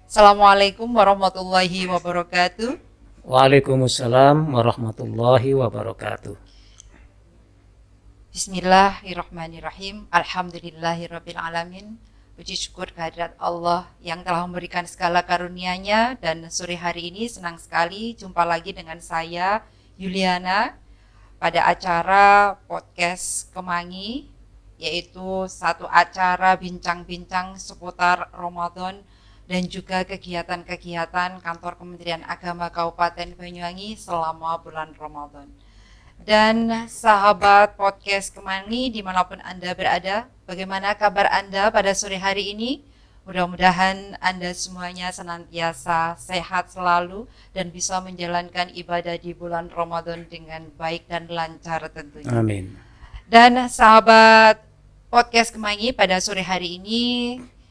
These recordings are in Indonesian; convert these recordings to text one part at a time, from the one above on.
Assalamualaikum warahmatullahi wabarakatuh. Waalaikumsalam warahmatullahi wabarakatuh. Bismillahirrahmanirrahim. Alhamdulillahirabbil alamin. Puji syukur kehadirat Allah yang telah memberikan segala karunia-Nya, dan sore hari ini senang sekali jumpa lagi dengan saya Yuliana pada acara podcast Kemangi, yaitu satu acara bincang-bincang seputar Ramadan dan juga kegiatan-kegiatan kantor Kementerian Agama Kabupaten Banyuwangi selama bulan Ramadan. Dan sahabat podcast Kemangi dimanapun Anda berada, bagaimana kabar Anda pada sore hari ini? Mudah-mudahan Anda semuanya senantiasa sehat selalu dan bisa menjalankan ibadah di bulan Ramadan dengan baik dan lancar tentunya. Amin. Dan sahabat podcast Kemangi, pada sore hari ini,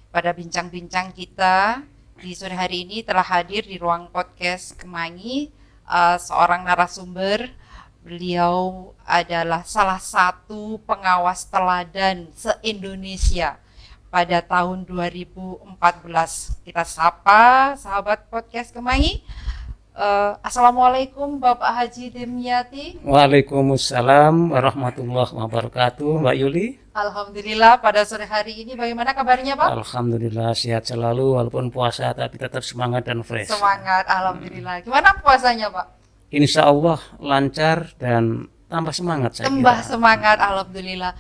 pada bincang-bincang kita di sore hari ini telah hadir di ruang podcast Kemangi seorang narasumber. Beliau adalah salah satu pengawas teladan se-Indonesia pada tahun 2014. Kita sapa sahabat podcast Kemangi. Assalamualaikum Bapak Haji Dimyati. Waalaikumsalam warahmatullahi wabarakatuh. Mbak Yuli. Alhamdulillah, pada sore hari ini bagaimana kabarnya Pak? Alhamdulillah sehat selalu, walaupun puasa tapi tetap semangat dan fresh. Semangat, alhamdulillah. Gimana puasanya Pak? Insya Allah lancar dan tambah semangat saya Tambah kira. semangat, alhamdulillah.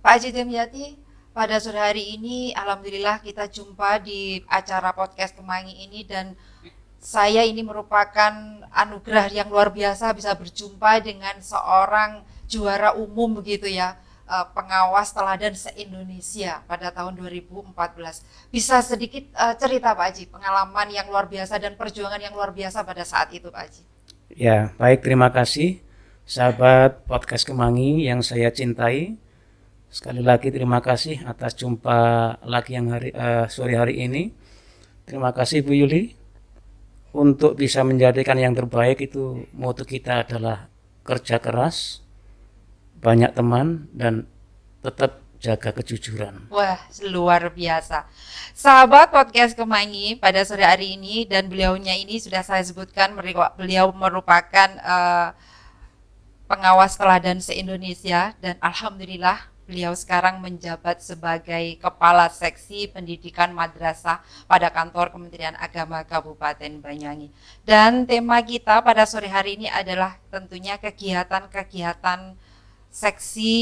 Pak Haji Dimyati, pada sore hari ini alhamdulillah kita jumpa di acara podcast Kemangi ini, dan saya ini merupakan anugerah yang luar biasa bisa berjumpa dengan seorang juara umum begitu ya, pengawas teladan se-Indonesia pada tahun 2014. Bisa sedikit cerita Pak Haji, pengalaman yang luar biasa dan perjuangan yang luar biasa pada saat itu Pak Haji. Ya, baik, terima kasih sahabat podcast Kemangi yang saya cintai. Sekali lagi terima kasih atas jumpa lagi yang sore hari ini. Terima kasih Bu Yuli. Untuk bisa menjadikan yang terbaik itu moto kita adalah kerja keras, banyak teman, dan tetap jaga kejujuran. Wah, luar biasa. Sahabat podcast Kemangi, pada sore hari ini, dan beliaunya ini sudah saya sebutkan, beliau merupakan pengawas teladan se-Indonesia, dan alhamdulillah beliau sekarang menjabat sebagai Kepala Seksi Pendidikan Madrasah pada kantor Kementerian Agama Kabupaten Banyuwangi. Dan tema kita pada sore hari ini adalah tentunya kegiatan-kegiatan seksi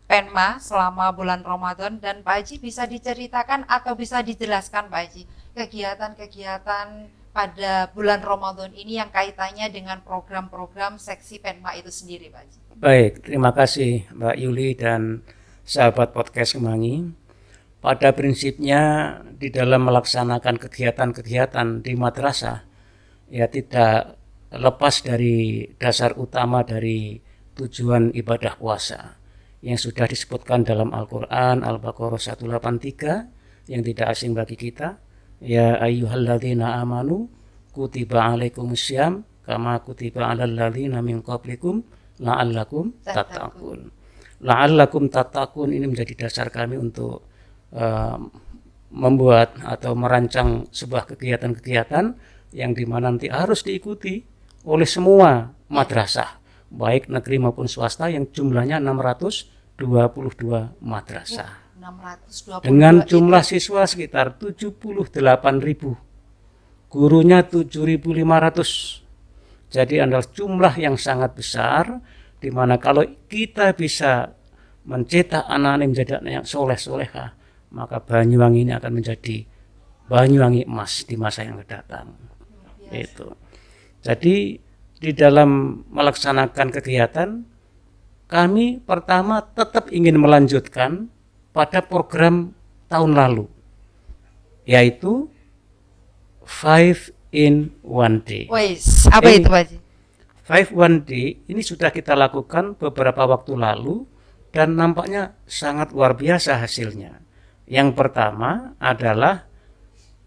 Penma selama bulan Ramadan. Dan Pak Haji bisa diceritakan atau bisa dijelaskan Pak Haji kegiatan-kegiatan pada bulan Ramadan ini yang kaitannya dengan program-program seksi Penma itu sendiri Pak Haji. Baik, terima kasih Mbak Yuli dan sahabat podcast Kemangi. Pada prinsipnya di dalam melaksanakan kegiatan-kegiatan di madrasah, ya tidak lepas dari dasar utama dari tujuan ibadah puasa yang sudah disebutkan dalam Al-Quran, Al-Baqarah 183, yang tidak asing bagi kita. Ya ayyuhalladzina amanu kutiba alaikumussyam kama kutiba alal ladzina min qablikum la'allakum tattaqun. La'allakum tattaqun ini menjadi dasar kami untuk membuat atau merancang sebuah kegiatan-kegiatan yang dimana nanti harus diikuti oleh semua madrasah, baik negeri maupun swasta, yang jumlahnya 622 madrasah. 622 dengan jumlah siswa sekitar 78.000, gurunya 7.500. Jadi adalah jumlah yang sangat besar, di mana kalau kita bisa mencetak anak-anak menjadi anak yang soleh-soleha, maka Banyuwangi ini akan menjadi Banyuwangi emas di masa yang akan datang. Itu. Jadi di dalam melaksanakan kegiatan, kami pertama tetap ingin melanjutkan pada program tahun lalu, yaitu 5 in 1 day. Wais, apa itu Pak Haji? 5 1 day ini sudah kita lakukan beberapa waktu lalu dan nampaknya sangat luar biasa hasilnya. Yang pertama adalah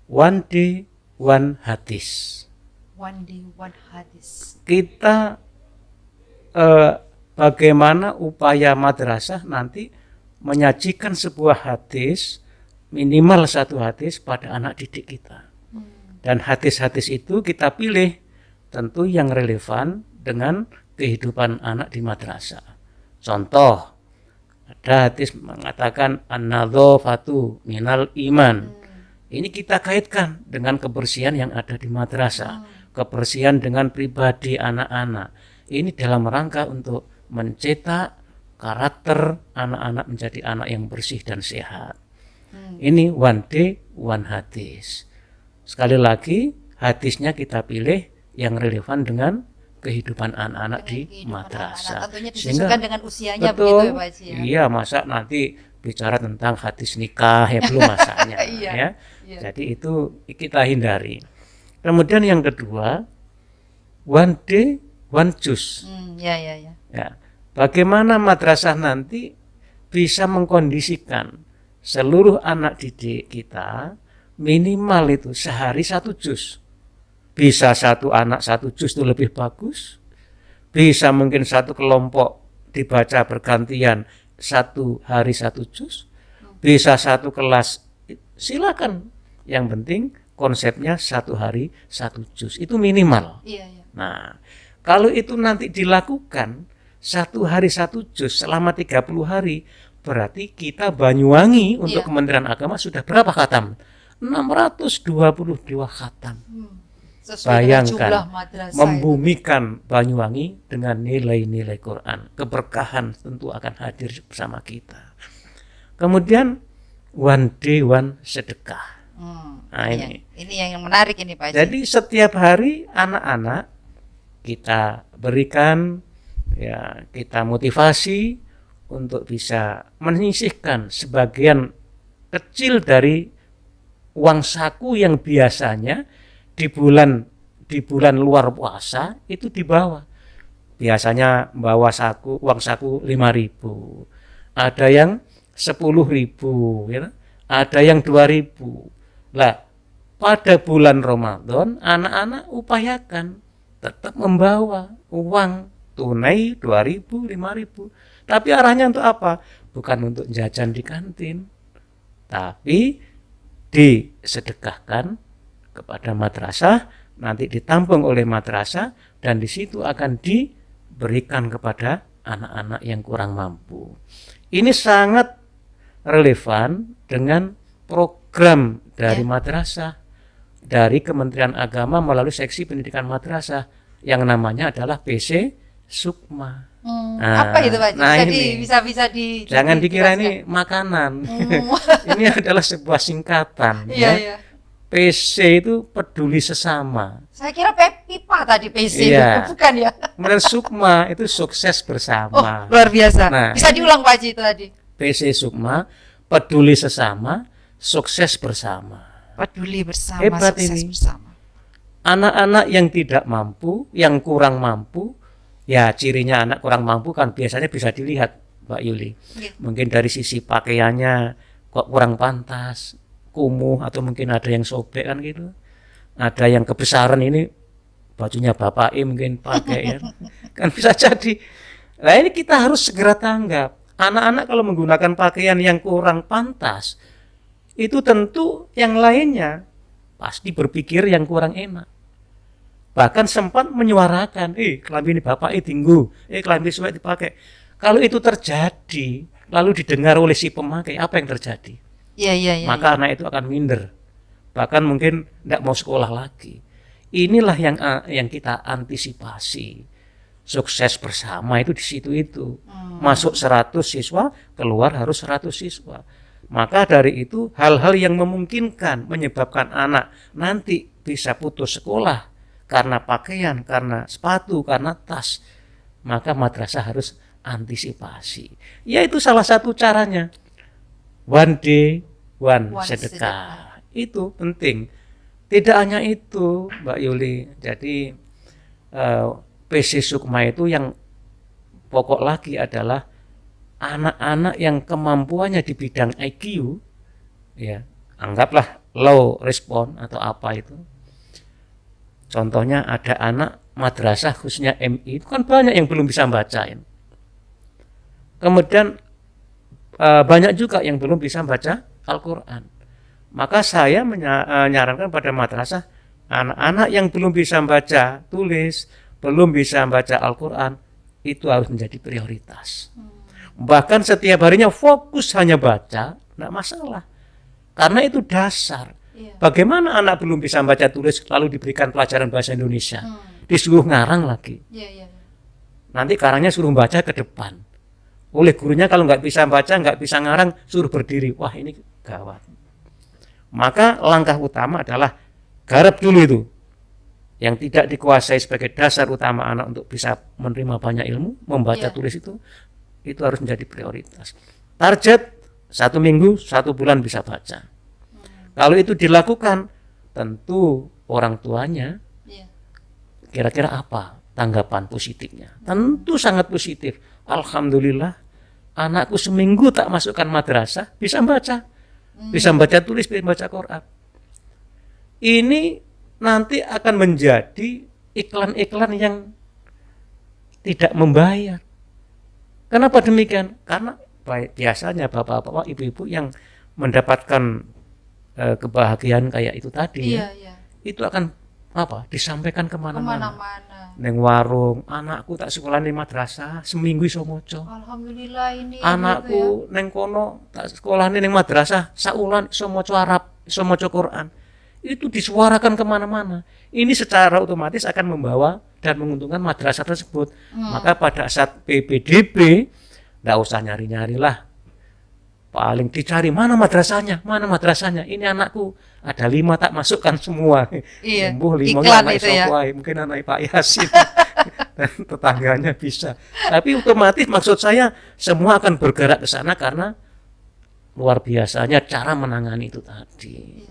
1 day 1 hadis. 1 day 1 hadis. Kita bagaimana upaya madrasah nanti menyajikan sebuah hadis minimal 1 hadis pada anak didik kita. Dan hadis-hadis itu kita pilih tentu yang relevan dengan kehidupan anak di madrasah. Contoh, ada hadis mengatakan an-nadzafatu minal iman. Ini kita kaitkan dengan kebersihan yang ada di madrasah, kebersihan dengan pribadi anak-anak. Ini dalam rangka untuk mencetak karakter anak-anak menjadi anak yang bersih dan sehat. Ini one day, one hadis. Sekali lagi, hadisnya kita pilih yang relevan dengan kehidupan anak-anak di madrasah. Tentunya disesuaikan dengan usianya, betul, begitu ya Pak Haji ya? Iya, masa nanti bicara tentang hadis nikah ya belum masanya. Iya. Jadi itu kita hindari. Kemudian yang kedua, one day, one juz. Ya, bagaimana madrasah nanti bisa mengkondisikan seluruh anak didik kita minimal itu sehari 1 juz. Bisa 1 anak 1 juz itu lebih bagus. Bisa mungkin 1 kelompok dibaca bergantian 1 hari 1 juz. Bisa 1 kelas, silakan. Yang penting konsepnya 1 hari 1 juz. Itu minimal. Nah, kalau itu nanti dilakukan 1 hari 1 juz selama 30 hari, berarti kita Banyuwangi untuk Kementerian Agama sudah berapa khatam? 622 khatam. Bayangkan, membumikan Banyuwangi dengan nilai-nilai Quran. Keberkahan tentu akan hadir bersama kita. Kemudian one day one sedekah. Nah, ini yang menarik ini Pak Haji. Jadi setiap hari anak-anak kita berikan, ya, kita motivasi untuk bisa menyisihkan sebagian kecil dari uang saku yang biasanya di bulan luar puasa itu dibawa. Biasanya bawa uang saku 5.000. Ada yang 10.000, ya. Ada yang 2.000. Lah, pada bulan Ramadan anak-anak upayakan tetap membawa uang tunai 2.000, 5.000. Tapi arahnya untuk apa? Bukan untuk jajan di kantin, tapi disedekahkan kepada madrasah, nanti ditampung oleh madrasah, dan di situ akan diberikan kepada anak-anak yang kurang mampu. Ini sangat relevan dengan program dari madrasah, dari Kementerian Agama melalui seksi pendidikan madrasah yang namanya adalah PC Sukma. Apa itu Pak? Bisa jangan dikira ini makanan. Ini adalah sebuah singkatan. PC itu peduli sesama. Saya kira pipa tadi PC itu, bukan ya? Kemudian Sukma itu sukses bersama. Luar biasa. Bisa diulang Pak Haji itu tadi. PC Sukma, peduli sesama, sukses bersama. Peduli bersama, hebat sukses ini. Bersama. Anak-anak yang tidak mampu, yang kurang mampu, ya cirinya anak kurang mampu kan biasanya bisa dilihat Mbak Yuli. Mungkin dari sisi pakaiannya kok kurang pantas, kumuh, atau mungkin ada yang sobek kan gitu. Ada yang kebesaran, ini bajunya bapak mungkin pakai ya. Kan bisa jadi. Nah, ini kita harus segera tanggap. Anak-anak kalau menggunakan pakaian yang kurang pantas, itu tentu yang lainnya pasti berpikir yang kurang enak. Bahkan sempat menyuarakan, kelambi ini bapak tinggu, kelambi suwe dipakai. Kalau itu terjadi, lalu didengar oleh si pemakai, apa yang terjadi? Maka anak itu akan minder, bahkan mungkin tidak mau sekolah lagi. Inilah yang kita antisipasi. Sukses bersama itu di situ itu. Masuk 100 siswa, keluar harus 100 siswa. Maka dari itu hal-hal yang memungkinkan menyebabkan anak nanti bisa putus sekolah karena pakaian, karena sepatu, karena tas, maka madrasah harus antisipasi. Yaitu salah satu caranya. One day, one sedekah. Itu penting. Tidak hanya itu, Mbak Yuli. Jadi PC Sukma itu yang pokok lagi adalah anak-anak yang kemampuannya di bidang IQ, ya, anggaplah low respon atau apa itu. Contohnya ada anak madrasah khususnya MI, itu kan banyak yang belum bisa bacain. Kemudian banyak juga yang belum bisa baca Al-Quran. Maka saya menyarankan pada madrasah, anak-anak yang belum bisa baca tulis, belum bisa baca Al-Quran, itu harus menjadi prioritas. Bahkan setiap harinya fokus hanya baca, tidak masalah. Karena itu dasar. Bagaimana anak belum bisa baca tulis lalu diberikan pelajaran bahasa Indonesia, disuruh ngarang lagi. Nanti karangnya suruh baca ke depan. Oleh gurunya kalau nggak bisa baca, nggak bisa ngarang, suruh berdiri. Wah, ini gawat. Maka langkah utama adalah garap dulu itu. Yang tidak dikuasai sebagai dasar utama anak untuk bisa menerima banyak ilmu, membaca tulis itu harus menjadi prioritas. Target 1 minggu, 1 bulan bisa baca. Kalau itu dilakukan, tentu orang tuanya kira-kira apa tanggapan positifnya? Tentu sangat positif. Alhamdulillah, anakku seminggu tak masukkan madrasah, bisa baca. Bisa baca tulis, bisa baca Quran. Ini nanti akan menjadi iklan-iklan yang tidak membayar. Kenapa demikian? Karena biasanya bapak-bapak, ibu-ibu yang mendapatkan kebahagiaan kayak itu tadi, itu akan disampaikan kemana-mana. Neng warung, anakku tak sekolah di madrasah, seminggu iso moco. Alhamdulillah ini. Anakku gitu neng kono tak sekolah neng madrasah, saulan iso moco Arab, iso moco Quran. Itu disuarakan kemana-mana. Ini secara otomatis akan membawa dan menguntungkan madrasah tersebut. Maka pada saat PPDB, tidak usah nyari-nyari lah. Paling dicari mana madrasahnya. Ini anakku ada 5 tak masukkan semua. Iklan itu ya. Mungkin anak Pak Yasin dan tetangganya bisa. Tapi otomatis maksud saya semua akan bergerak ke sana karena luar biasanya cara menangani itu tadi.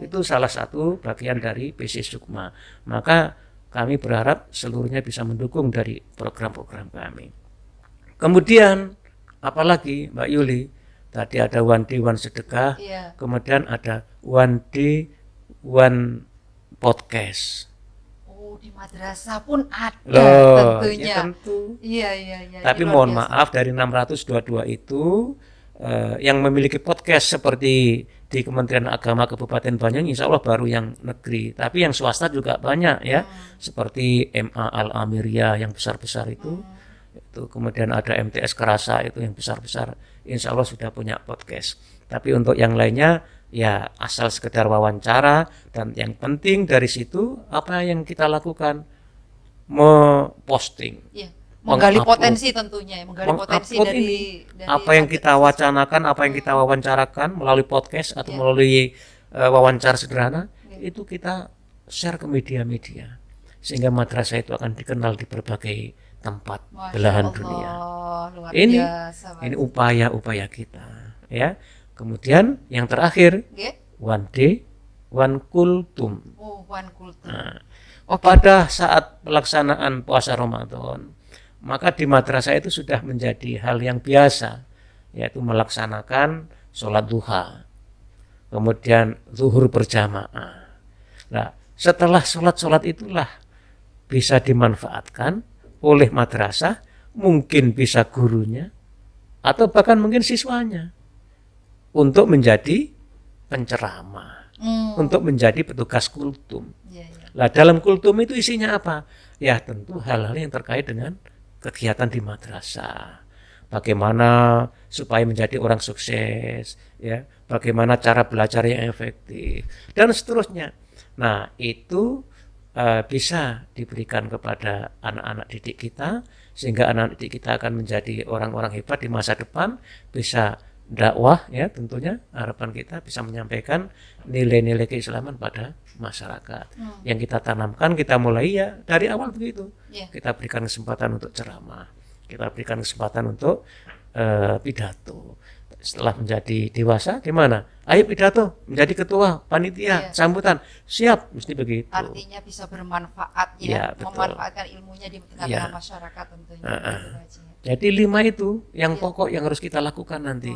Itu salah satu bagian dari PC Sukma. Maka kami berharap seluruhnya bisa mendukung dari program-program kami. Kemudian apalagi Mbak Yuli, tadi ada One Day One Sedekah, kemudian ada One Day One Podcast. Di madrasah pun ada tentunya. Ya tentu. Iya. Tapi mohon maaf dari 622 itu yang memiliki podcast seperti di Kementerian Agama Kabupaten Banyuwangi, insya Allah baru yang negeri. Tapi yang swasta juga banyak ya, seperti MA Al-Amiriyah yang besar-besar itu kemudian ada MTS Kerasa itu yang besar-besar, insya Allah sudah punya podcast. Tapi untuk yang lainnya ya asal sekedar wawancara, dan yang penting dari situ apa yang kita lakukan, memposting, menggali potensi tentunya, menggali potensi dari apa yang kita wacanakan, apa yang kita wawancarakan melalui podcast atau melalui wawancara sederhana, itu kita share ke media-media sehingga madrasah itu akan dikenal di berbagai tempat belahan dunia. Ini upaya-upaya kita, ya. Kemudian yang terakhir, One Day One Kultum. Pada saat pelaksanaan puasa Ramadan, maka di madrasah itu sudah menjadi hal yang biasa, yaitu melaksanakan sholat duha, kemudian zuhur berjamaah. Nah, setelah sholat itulah bisa dimanfaatkan oleh madrasah, mungkin bisa gurunya, atau bahkan mungkin siswanya, untuk menjadi penceramah, untuk menjadi petugas kultum. Nah, dalam kultum itu isinya apa? Ya tentu hal-hal yang terkait dengan kegiatan di madrasah. Bagaimana supaya menjadi orang sukses, ya, bagaimana cara belajar yang efektif, dan seterusnya. Nah, itu bisa diberikan kepada anak-anak didik kita, sehingga anak didik kita akan menjadi orang-orang hebat di masa depan, bisa dakwah, ya tentunya harapan kita bisa menyampaikan nilai-nilai keislaman pada masyarakat. Yang kita tanamkan, kita mulai ya dari awal begitu. Kita berikan kesempatan untuk ceramah, kita berikan kesempatan untuk pidato. Setelah menjadi dewasa gimana? Ayo pidato, menjadi ketua panitia, sambutan, siap, mesti begitu. Artinya bisa bermanfaat memanfaatkan ilmunya di tengah-tengah masyarakat tentunya. Jadi 5 itu yang pokok yang harus kita lakukan nanti.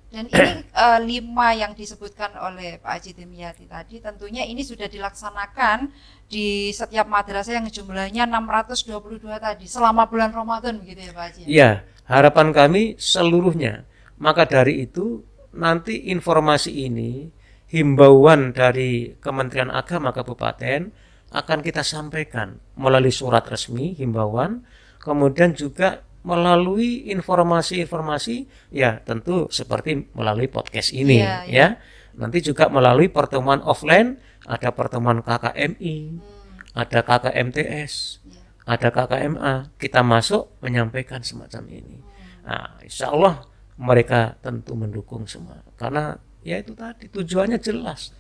Dan ini 5 yang disebutkan oleh Pak Haji Dimyati tadi, tentunya ini sudah dilaksanakan di setiap madrasah yang jumlahnya 622 tadi selama bulan Ramadan begitu ya Pak Haji? Iya, harapan kami seluruhnya. Maka dari itu nanti informasi ini, himbauan dari Kementerian Agama Kabupaten akan kita sampaikan melalui surat resmi himbauan, kemudian juga melalui informasi-informasi ya tentu seperti melalui podcast ini ya. Nanti juga melalui pertemuan offline, ada pertemuan KKMI, ada KKMTS, ada KKMA, kita masuk menyampaikan semacam ini. Nah, insya Allah mereka tentu mendukung semua, karena ya itu tadi tujuannya jelas,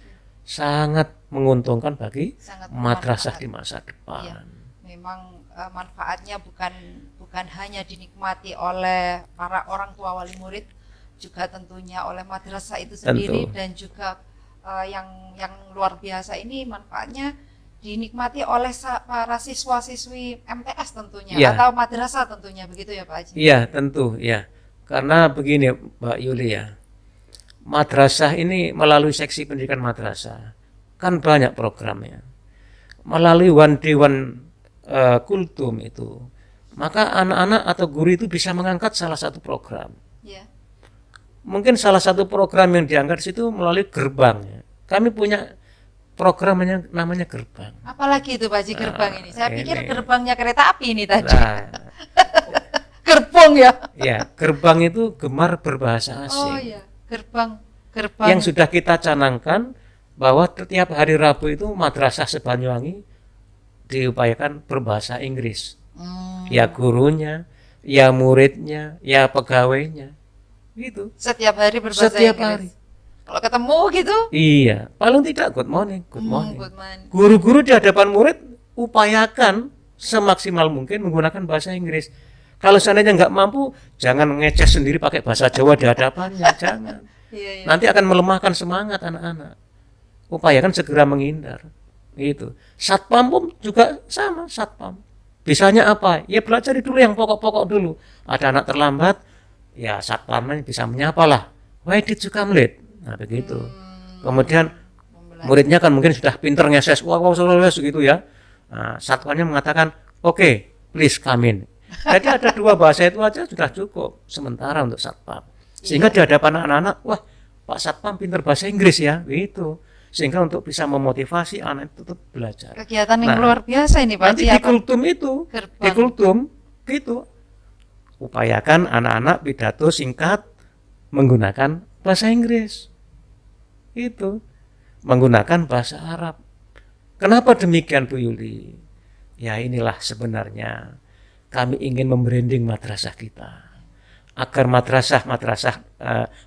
sangat menguntungkan bagi madrasah di masa depan. Ya, memang manfaatnya bukan hanya dinikmati oleh para orang tua wali murid, juga tentunya oleh madrasah itu sendiri. Tentu. Dan juga yang luar biasa ini manfaatnya dinikmati oleh para siswa-siswi MTS tentunya, ya, atau madrasah tentunya, begitu ya Pak Haji? Iya tentu ya, karena begini Mbak Yuli ya, madrasah ini melalui seksi pendidikan madrasah kan banyak programnya, melalui one day one kultum itu, maka anak-anak atau guru itu bisa mengangkat salah satu program. Ya. Mungkin salah satu program yang diangkat situ melalui gerbang. Kami punya programnya namanya gerbang. Apalagi itu Pak Haji gerbang ini? Saya pikir gerbangnya kereta api ini tadi. Gerbang ya? Ya, gerbang itu gemar berbahasa asing. Oh iya, gerbang. Yang sudah kita canangkan bahwa setiap hari Rabu itu madrasah se-Banyuwangi diupayakan berbahasa Inggris. Ya gurunya, ya muridnya, ya pegawainya. Gitu. Setiap hari berbahasa Inggris. Hari. Kalau ketemu gitu? Iya, paling tidak good morning. Guru-guru di hadapan murid upayakan semaksimal mungkin menggunakan bahasa Inggris. Kalau seandainya nggak mampu, jangan ngeceh sendiri pakai bahasa Jawa di hadapannya, jangan. Iya. Nanti akan melemahkan semangat anak-anak. Upayakan segera menghindar. Gitu. Satpam pun juga sama, satpam. Bisanya apa? Ya belajar dulu yang pokok-pokok dulu. Ada anak terlambat, ya satpamnya bisa menyapa lah. Why did you come late? Nah begitu. Kemudian muridnya kan mungkin sudah pinter ngeses, wow gitu ya. Nah, satpamnya mengatakan, oke, please come in. Jadi ada dua bahasa itu aja sudah cukup sementara untuk satpam. Sehingga di hadapan anak-anak, wah Pak Satpam pinter bahasa Inggris ya, gitu. Sehingga untuk bisa memotivasi anak itu tetap belajar. Kegiatan yang luar biasa ini Pak. Nanti di kultum itu, di kultum gitu, upayakan anak-anak pidato singkat menggunakan bahasa Inggris. Itu menggunakan bahasa Arab. Kenapa demikian Bu Yuli? Ya inilah sebenarnya kami ingin membranding madrasah kita, agar madrasah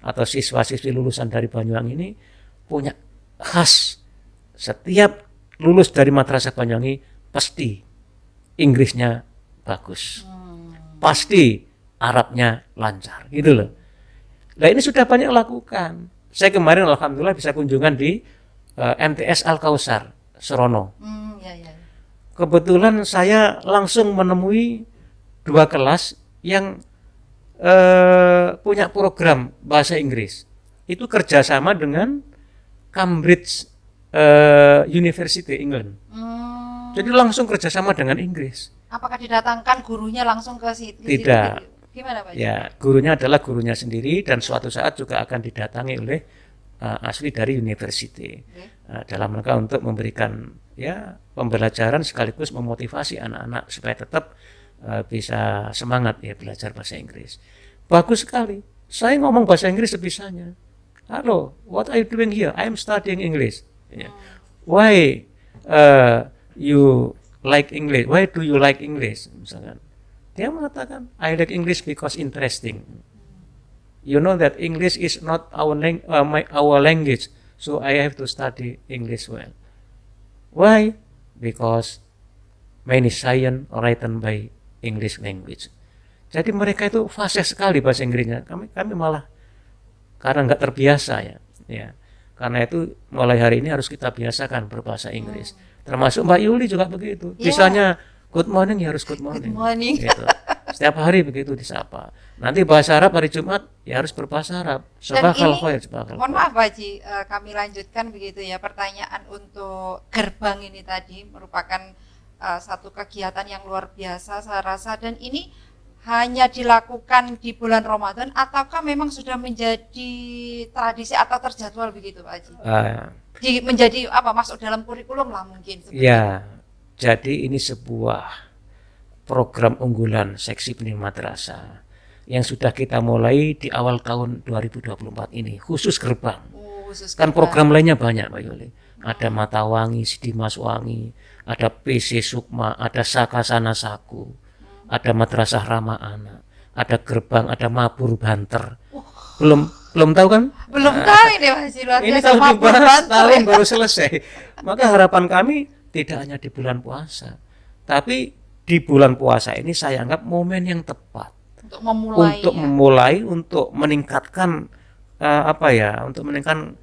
atau siswa-siswi lulusan dari Banyuwangi ini punya khas. Setiap lulus dari madrasah Banyuwangi pasti Inggrisnya bagus, pasti Arabnya lancar, gitu loh. Nah ini sudah banyak lakukan. Saya kemarin alhamdulillah bisa kunjungan di MTS Al Kausar Serono. Kebetulan saya langsung menemui 2 kelas yang punya program bahasa Inggris. Itu kerjasama dengan Cambridge University England. Jadi langsung kerjasama dengan Inggris. Apakah didatangkan gurunya langsung ke situ? Tidak. Gimana Pak? Ya, gurunya adalah gurunya sendiri dan suatu saat juga akan didatangi oleh asli dari university. Dalam rangka untuk memberikan ya pembelajaran sekaligus memotivasi anak-anak supaya tetap bisa semangat ya belajar bahasa Inggris. Bagus sekali. Saya ngomong bahasa Inggris sebisanya. Halo, what are you doing here? I am studying English. Why you like English? Why do you like English? Misalkan. Dia mengatakan, I like English because interesting. You know that English is not our language, so I have to study English well. Why? Because many science written by English language. Jadi mereka itu fasih sekali bahasa Inggrisnya. Kami malah karena nggak terbiasa ya. Karena itu mulai hari ini harus kita biasakan berbahasa Inggris. Termasuk Mbak Yuli juga begitu. Misalnya good morning ya harus good morning. Good morning. Gitu. Setiap hari begitu disapa. Nanti bahasa Arab hari Jumat ya harus berbahasa Arab. Sabahal khair. Mohon maaf Pak Haji, kami lanjutkan begitu ya. Pertanyaan untuk gerbang ini tadi merupakan satu kegiatan yang luar biasa saya rasa, dan ini hanya dilakukan di bulan Ramadan ataukah memang sudah menjadi tradisi atau terjadwal begitu Pak Haji? Menjadi apa, masuk dalam kurikulum lah mungkin ya, jadi ini sebuah program unggulan seksi pendidikan madrasah yang sudah kita mulai di awal tahun 2024 ini, khusus gerbang. Kan program lainnya banyak Pak Yuli. Ada Matawangi, Sidimas Wangi, ada PC Sukma, ada Sakasana Saku, ada Madrasah Ramah Anak, ada Gerbang, ada Mabur Banter. Belum tahu kan? Belum tahu ini Mas. Ini kalau dibahas tahun baru selesai. Maka harapan kami tidak hanya di bulan puasa, tapi di bulan puasa ini saya anggap momen yang tepat untuk memulai, untuk meningkatkan untuk meningkatkan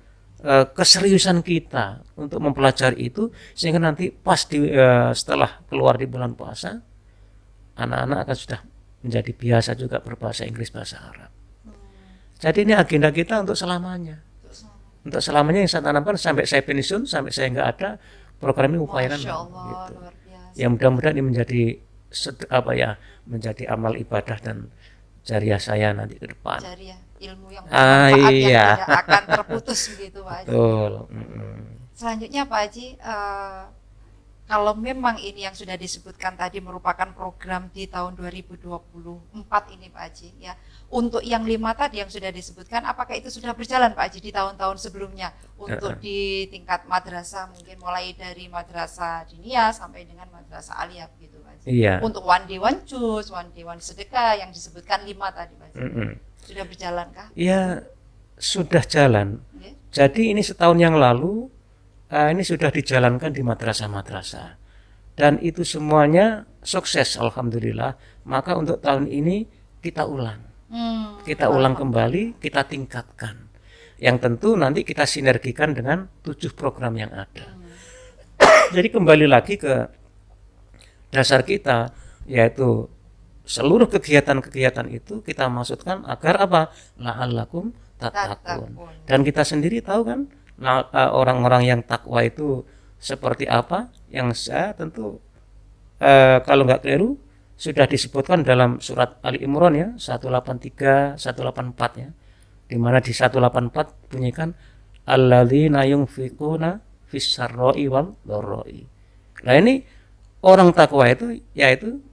keseriusan kita untuk mempelajari itu, sehingga nanti pas setelah keluar di bulan puasa, anak-anak akan sudah menjadi biasa juga berbahasa Inggris, bahasa Arab. Jadi ini agenda kita untuk selamanya. Untuk selamanya yang saya tanamkan sampai saya pensiun, sampai saya nggak ada, program ini upayakan. Masya Allah, gitu. luar biasa. Ya mudah-mudahan ini menjadi amal ibadah dan jariah saya nanti ke depan. Jariah, ilmu yang bermanfaat yang tidak akan terputus begitu Pak Haji. Betul. Selanjutnya Pak Haji, kalau memang ini yang sudah disebutkan tadi merupakan program di tahun 2024 ini Pak Haji ya, untuk yang 5 tadi yang sudah disebutkan, apakah itu sudah berjalan Pak Haji di tahun-tahun sebelumnya untuk di tingkat madrasah, mungkin mulai dari madrasah diniyah sampai dengan madrasah aliyah gitu Pak Haji? Iya. Untuk one day one juz, one day one sedekah yang disebutkan 5 tadi Pak Haji. Sudah berjalankah? Iya, sudah jalan. Jadi ini setahun yang lalu ini sudah dijalankan di madrasah-madrasah dan itu semuanya sukses alhamdulillah. Maka untuk tahun ini kita ulang, ulang kembali, kita tingkatkan, yang tentu nanti kita sinergikan dengan 7 program yang ada. Jadi kembali lagi ke dasar kita, yaitu seluruh kegiatan-kegiatan itu kita maksudkan agar apa? La'allakum tattaqun. Dan kita sendiri tahu kan, orang-orang yang takwa itu seperti apa, yang saya tentu kalau nggak keliru sudah disebutkan dalam surat Ali Imran ya, 183, 184 ya, di mana di 184 bunyikan alladzina yunfiquna fis-sarra'i wal dharra'i. Nah ini orang takwa itu yaitu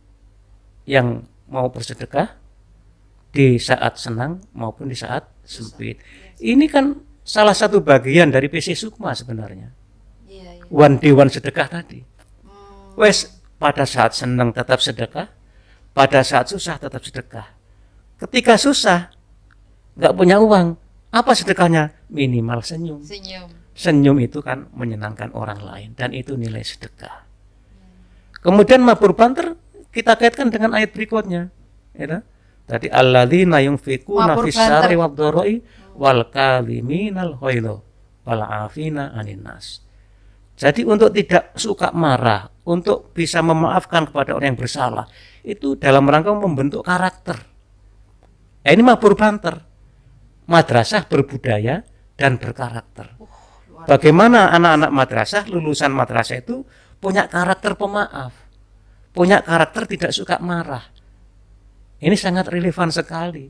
yang mau bersedekah di saat senang maupun di saat sempit. Ini kan salah satu bagian dari PC Sukma sebenarnya. One day one sedekah tadi. Wes pada saat senang tetap sedekah, pada saat susah tetap sedekah. Ketika susah, nggak punya uang, apa sedekahnya? Minimal senyum. Senyum itu kan menyenangkan orang lain dan itu nilai sedekah. Kemudian mabur banter kita kaitkan dengan ayat berikutnya. Ya, tadi alladzina yunfiquna fis-sarri wad-dharra'i wal kaliminal ghaidha wal afina 'anil nas. Jadi untuk tidak suka marah, untuk bisa memaafkan kepada orang yang bersalah, itu dalam rangka membentuk karakter. Ini mabur banter, madrasah berbudaya dan berkarakter. Bagaimana anak-anak madrasah, lulusan madrasah itu punya karakter pemaaf, punya karakter tidak suka marah. Ini sangat relevan sekali.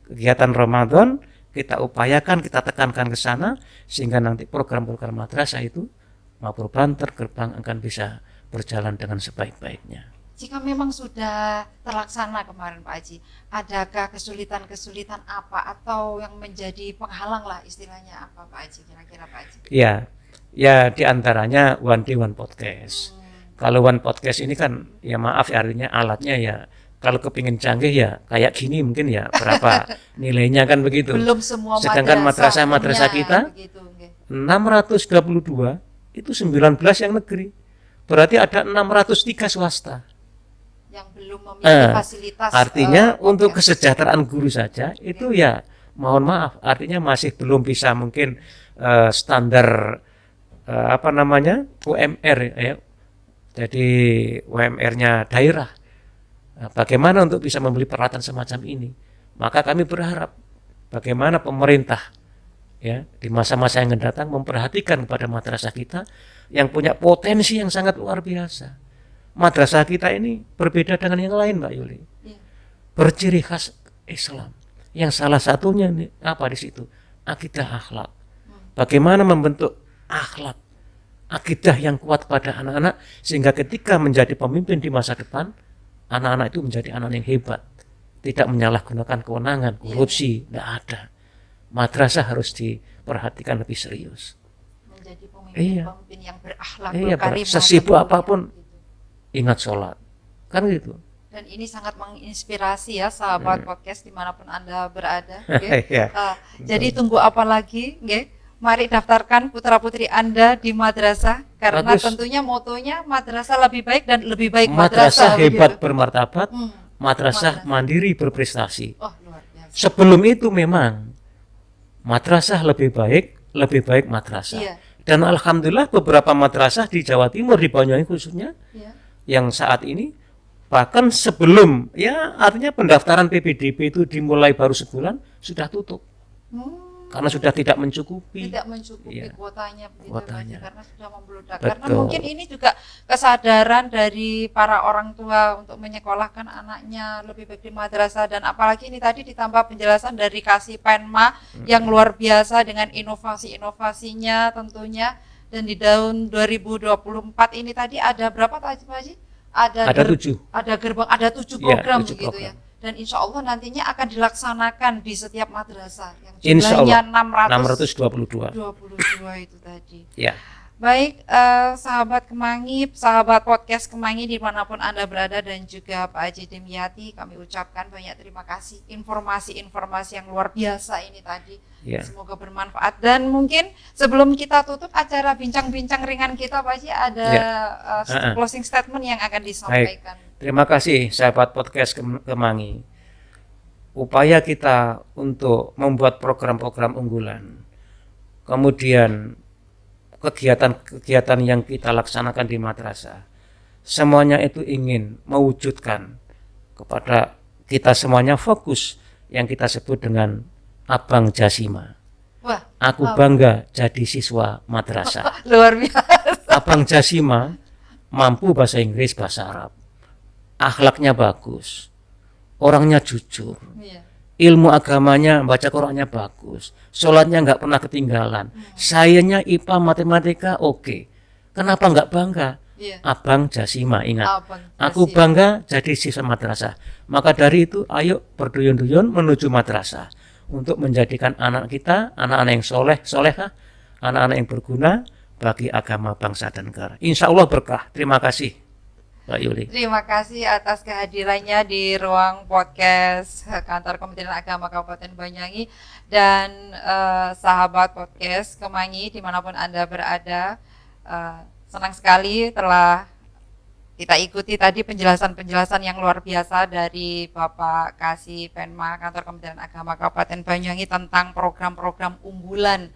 Kegiatan Ramadan kita upayakan, kita tekankan ke sana, sehingga nanti program-program madrasah itu mabur banter gerbang akan bisa berjalan dengan sebaik-baiknya. Jika memang sudah terlaksana kemarin Pak Haji, adakah kesulitan-kesulitan apa atau yang menjadi penghalang lah istilahnya apa Pak Haji, kira-kira Pak Haji? Ya diantaranya one day one podcast. Kalau one podcast ini kan ya maaf ya, artinya alatnya ya kalau kepingin canggih ya kayak gini mungkin ya berapa nilainya kan begitu. Belum semua sedangkan madrasah kita begitu, 622 itu 19 yang negeri. Berarti ada 603 swasta. Yang belum memiliki fasilitas. Artinya untuk kesejahteraan guru saja itu ya mohon maaf, artinya masih belum bisa mungkin standar UMR ya. Jadi UMR-nya daerah. Nah, bagaimana untuk bisa membeli peralatan semacam ini? Maka kami berharap bagaimana pemerintah ya di masa-masa yang akan datang memperhatikan kepada madrasah kita yang punya potensi yang sangat luar biasa. Madrasah kita ini berbeda dengan yang lain Mbak Yuli. berciri khas Islam. Yang salah satunya apa di situ? Akidah akhlak. Bagaimana membentuk akhlak, akidah yang kuat pada anak-anak sehingga ketika menjadi pemimpin di masa depan, anak-anak itu menjadi anak yang hebat, tidak menyalahgunakan kewenangan, korupsi, tidak ada. Madrasah harus diperhatikan lebih serius. Menjadi pemimpin yang berakhlak, karimah, sesibuk apapun ingat sholat, kan gitu. Dan ini sangat menginspirasi ya sahabat podcast dimanapun Anda berada. Jadi tunggu apa lagi? Mari daftarkan putra-putri Anda di madrasah karena tentunya motonya madrasah lebih baik dan lebih baik madrasah hebat bermartabat, madrasah mandiri berprestasi. Luar biasa. Sebelum itu memang madrasah lebih baik madrasah. Dan alhamdulillah beberapa madrasah di Jawa Timur, di Banyuwangi khususnya, yang saat ini bahkan sebelum artinya pendaftaran PPDB itu dimulai baru sebulan sudah tutup. Karena sudah tidak mencukupi kuotanya, karena sudah membludak. Karena mungkin ini juga kesadaran dari para orang tua untuk menyekolahkan anaknya lebih baik di madrasah, dan apalagi ini tadi ditambah penjelasan dari Kasih Penma yang luar biasa dengan inovasi-inovasinya tentunya. Dan di tahun 2024 ini tadi ada berapa tadi Pak Haji? Ada 7. Ada gerbang, ada 7 program begitu ya. Dan insya Allah nantinya akan dilaksanakan di setiap madrasah yang jumlahnya 622 itu tadi. Baik, sahabat Kemangi, sahabat podcast Kemangi dimanapun Anda berada, dan juga Pak Haji Dimyati, kami ucapkan banyak terima kasih informasi-informasi yang luar biasa ini tadi. Semoga bermanfaat. Dan mungkin sebelum kita tutup acara bincang-bincang ringan kita, Pak Haji, ada closing statement yang akan disampaikan. Terima kasih sahabat podcast Kemangi. Upaya kita untuk membuat program-program unggulan, kemudian kegiatan-kegiatan yang kita laksanakan di madrasah, semuanya itu ingin mewujudkan kepada kita semuanya fokus yang kita sebut dengan Abang Jasima. Aku bangga jadi siswa madrasah. Luar biasa. Abang Jasima mampu bahasa Inggris, bahasa Arab, akhlaknya bagus, orangnya jujur, ilmu agamanya, baca Qurannya bagus, sholatnya nggak pernah ketinggalan, sayanya IPA matematika oke. Kenapa nggak bangga? Abang Jasima, ingat, aku bangga jadi siswa madrasah. Maka dari itu ayo berduyun-duyun menuju madrasah untuk menjadikan anak kita anak-anak yang solehah, anak-anak yang berguna bagi agama, bangsa dan negara. Insya Allah berkah. Terima kasih Mbak Yuli. Terima kasih atas kehadirannya di ruang podcast Kantor Kementerian Agama Kabupaten Banyuwangi, dan sahabat podcast Kemangi dimanapun Anda berada, senang sekali telah kita ikuti tadi penjelasan-penjelasan yang luar biasa dari Bapak Kasih Penma Kantor Kementerian Agama Kabupaten Banyuwangi tentang program-program unggulan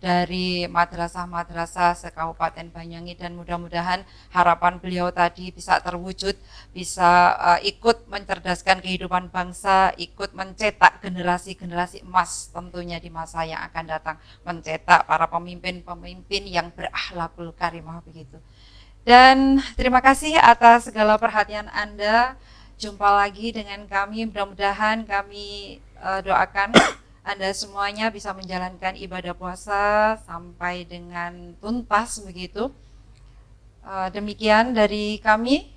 dari madrasah-madrasah se-Kabupaten Banyuwangi, dan mudah-mudahan harapan beliau tadi bisa terwujud, bisa ikut mencerdaskan kehidupan bangsa, ikut mencetak generasi-generasi emas tentunya di masa yang akan datang, mencetak para pemimpin-pemimpin yang berakhlakul karimah begitu. Dan terima kasih atas segala perhatian Anda. Jumpa lagi dengan kami, mudah-mudahan kami doakan Anda semuanya bisa menjalankan ibadah puasa sampai dengan tuntas begitu. Demikian dari kami.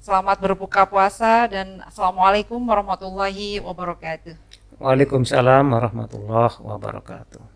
Selamat berbuka puasa dan Assalamualaikum warahmatullahi wabarakatuh. Waalaikumsalam warahmatullahi wabarakatuh.